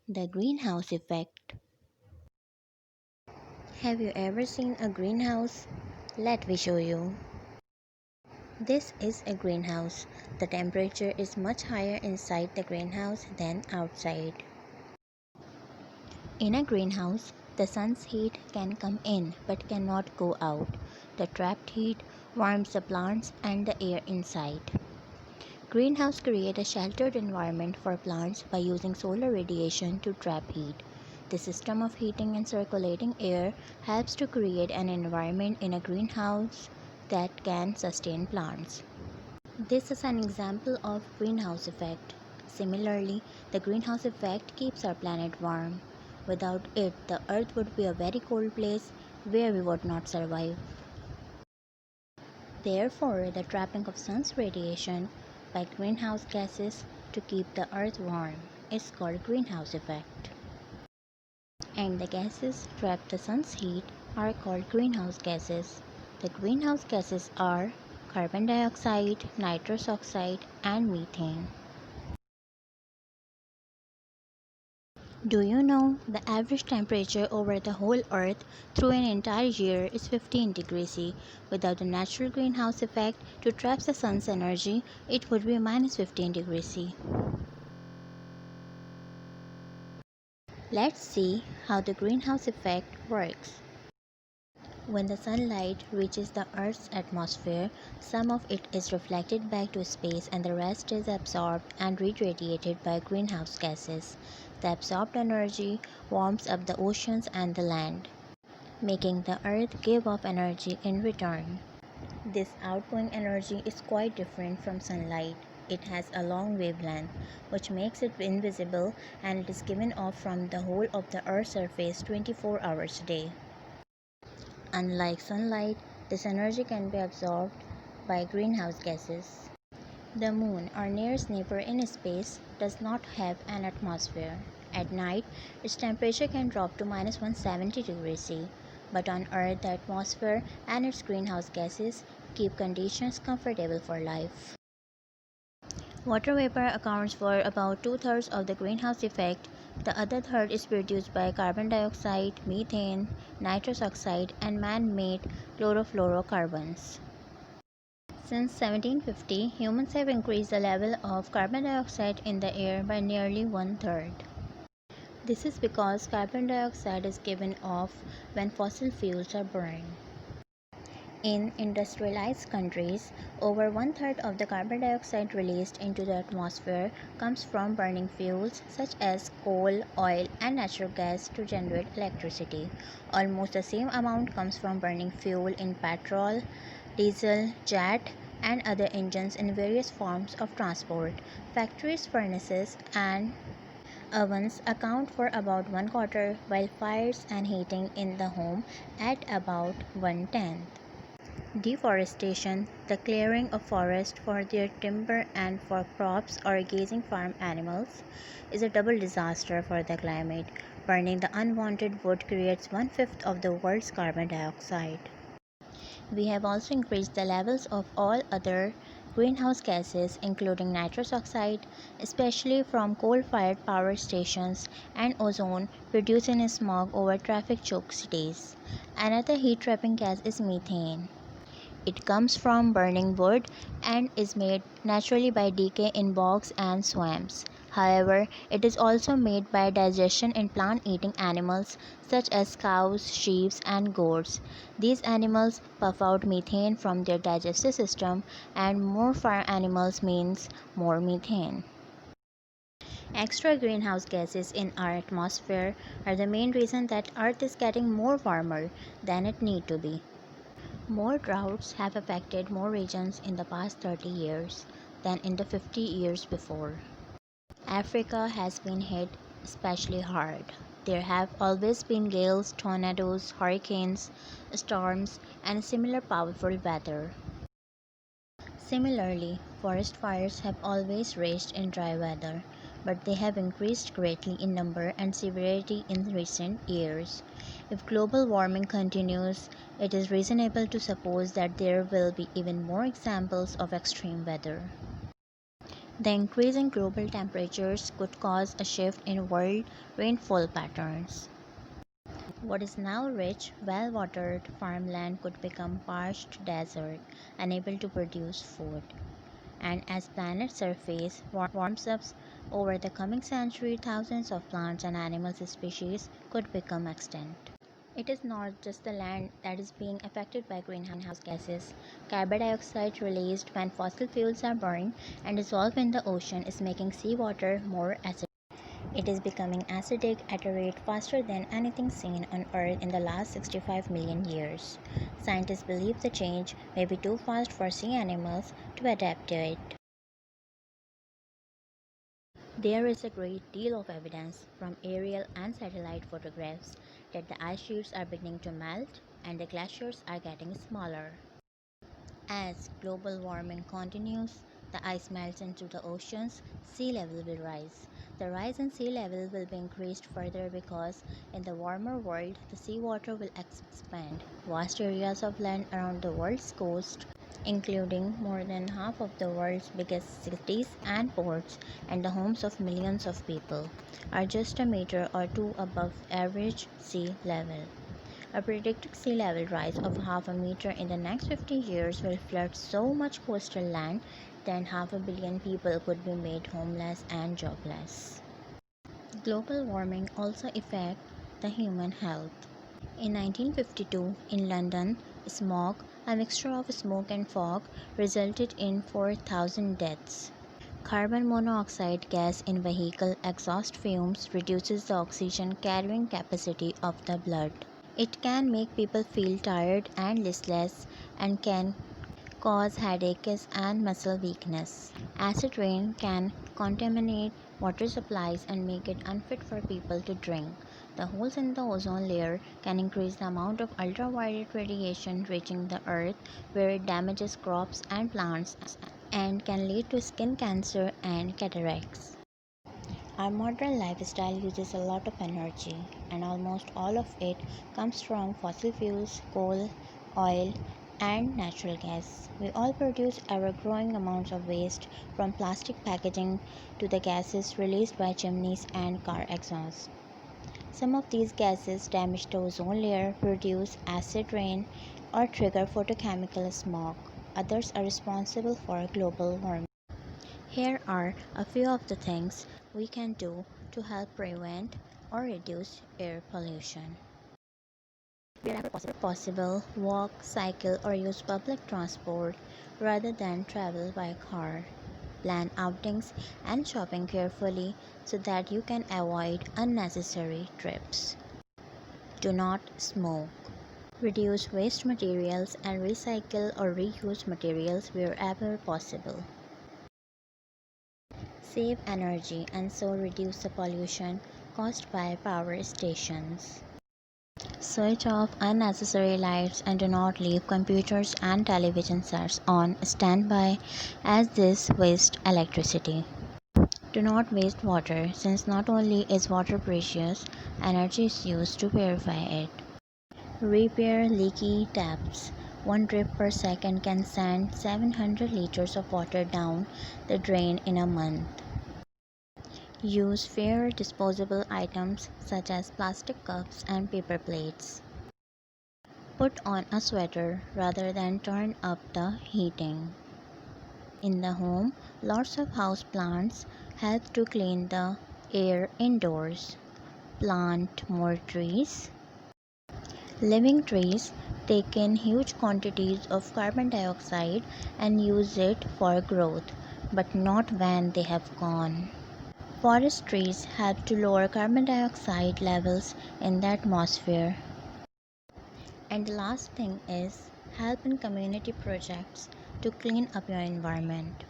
The greenhouse effect. Have you ever seen a greenhouse? Let me show you. This is a greenhouse. The temperature is much higher inside the greenhouse than outside. In a greenhouse, the sun's heat can come in but cannot go out. The trapped heat warms the plants and the air inside. Greenhouse create a sheltered environment for plants by using solar radiation to trap heat. The system of heating and circulating air helps to create an environment in a greenhouse that can sustain plants. This is an example of greenhouse effect. Similarly, the greenhouse effect keeps our planet warm. Without it, the earth would be a very cold place where we would not survive. Therefore, the trapping of sun's radiation by greenhouse gases to keep the earth warm is called greenhouse effect. And the gases trap the sun's heat are called greenhouse gases. The greenhouse gases are carbon dioxide, nitrous oxide, and methane. Do you know the average temperature over the whole earth through an entire year is 15 degrees C? Without the natural greenhouse effect to trap the sun's energy, it would be minus 15 degrees C. Let's see how the greenhouse effect works. When the sunlight reaches the Earth's atmosphere, some of it is reflected back to space and the rest is absorbed and re-radiated by greenhouse gases. The absorbed energy warms up the oceans and the land, making the Earth give off energy in return. This outgoing energy is quite different from sunlight. It has a long wavelength, which makes it invisible, and it is given off from the whole of the Earth's surface 24 hours a day. Unlike sunlight, this energy can be absorbed by greenhouse gases. The moon, our nearest neighbor in space, does not have an atmosphere. At night, its temperature can drop to minus 170 degrees C, but on Earth, the atmosphere and its greenhouse gases keep conditions comfortable for life. Water vapor accounts for about two-thirds of the greenhouse effect. The other third is produced by carbon dioxide, methane, nitrous oxide, and man-made chlorofluorocarbons. Since 1750, humans have increased the level of carbon dioxide in the air by nearly one-third. This is because carbon dioxide is given off when fossil fuels are burned. In industrialized countries, over one-third of the carbon dioxide released into the atmosphere comes from burning fuels such as coal, oil, and natural gas to generate electricity. Almost the same amount comes from burning fuel in petrol, diesel, jet, and other engines in various forms of transport. Factories, furnaces, and ovens account for about one quarter, while fires and heating in the home at about one-tenth. Deforestation, the clearing of forests for their timber and for crops or grazing farm animals, is a double disaster for the climate. Burning the unwanted wood creates one-fifth of the world's carbon dioxide. We have also increased the levels of all other greenhouse gases, including nitrous oxide, especially from coal-fired power stations, and ozone produced in smog over traffic-choked cities. Another heat-trapping gas is methane. It comes from burning wood and is made naturally by decay in bogs and swamps. However, it is also made by digestion in plant-eating animals such as cows, sheep, and goats. These animals puff out methane from their digestive system, and more farm animals means more methane. Extra greenhouse gases in our atmosphere are the main reason that Earth is getting more warmer than it need to be. More droughts have affected more regions in the past 30 years than in the 50 years before. Africa has been hit especially hard. There have always been gales, tornadoes, hurricanes, storms, and similar powerful weather. Similarly, forest fires have always raged in dry weather, but they have increased greatly in number and severity in recent years. If global warming continues, it is reasonable to suppose that there will be even more examples of extreme weather. The increase in global temperatures could cause a shift in world rainfall patterns. What is now rich, well-watered farmland could become parched desert, unable to produce food. And as planet surface warms up over the coming century, thousands of plants and animal species could become extinct. It is not just the land that is being affected by greenhouse gases. Carbon dioxide released when fossil fuels are burned and dissolved in the ocean is making seawater more acidic. It is becoming acidic at a rate faster than anything seen on Earth in the last 65 million years. Scientists believe the change may be too fast for sea animals to adapt to it. There is a great deal of evidence from aerial and satellite photographs that the ice sheets are beginning to melt and the glaciers are getting smaller. As global warming continues, the ice melts into the oceans, sea level will rise. The rise in sea level will be increased further because in the warmer world, the seawater will expand. Vast areas of land around the world's coast, including more than half of the world's biggest cities and ports and the homes of millions of people, are just a meter or two above average sea level. A predicted sea level rise of half a meter in the next 50 years will flood so much coastal land that half a billion people could be made homeless and jobless. Global warming also affects the human health. In 1952, in London, smog, a mixture of smoke and fog, resulted in 4,000 deaths. Carbon monoxide gas in vehicle exhaust fumes reduces the oxygen carrying capacity of the blood. It can make people feel tired and listless and can cause headaches and muscle weakness. Acid rain can contaminate water supplies and make it unfit for people to drink. The holes in the ozone layer can increase the amount of ultraviolet radiation reaching the earth, where it damages crops and plants and can lead to skin cancer and cataracts. Our modern lifestyle uses a lot of energy, and almost all of it comes from fossil fuels, coal, oil, and natural gas. We all produce ever growing amounts of waste, from plastic packaging to the gases released by chimneys and car exhaust. Some of these gases damage the ozone layer, produce acid rain, or trigger photochemical smog. Others are responsible for global warming. Here are a few of the things we can do to help prevent or reduce air pollution. Wherever possible, walk, cycle, or use public transport rather than travel by car. Plan outings and shopping carefully so that you can avoid unnecessary trips. Do not smoke. Reduce waste materials and recycle or reuse materials wherever possible. Save energy and so reduce the pollution caused by power stations. Switch off unnecessary lights and do not leave computers and television sets on standby, as this wastes electricity. Do not waste water, since not only is water precious, energy is used to purify it. Repair leaky taps. One drip per second can send 700 liters of water down the drain in a month. Use fair disposable items such as plastic cups and paper plates. Put on a sweater rather than turn up the heating. In the home, lots of house plants help to clean the air indoors. Plant more trees. Living trees take in huge quantities of carbon dioxide and use it for growth, but not when they have gone. Forest trees help to lower carbon dioxide levels in the atmosphere. And the last thing is help in community projects to clean up your environment.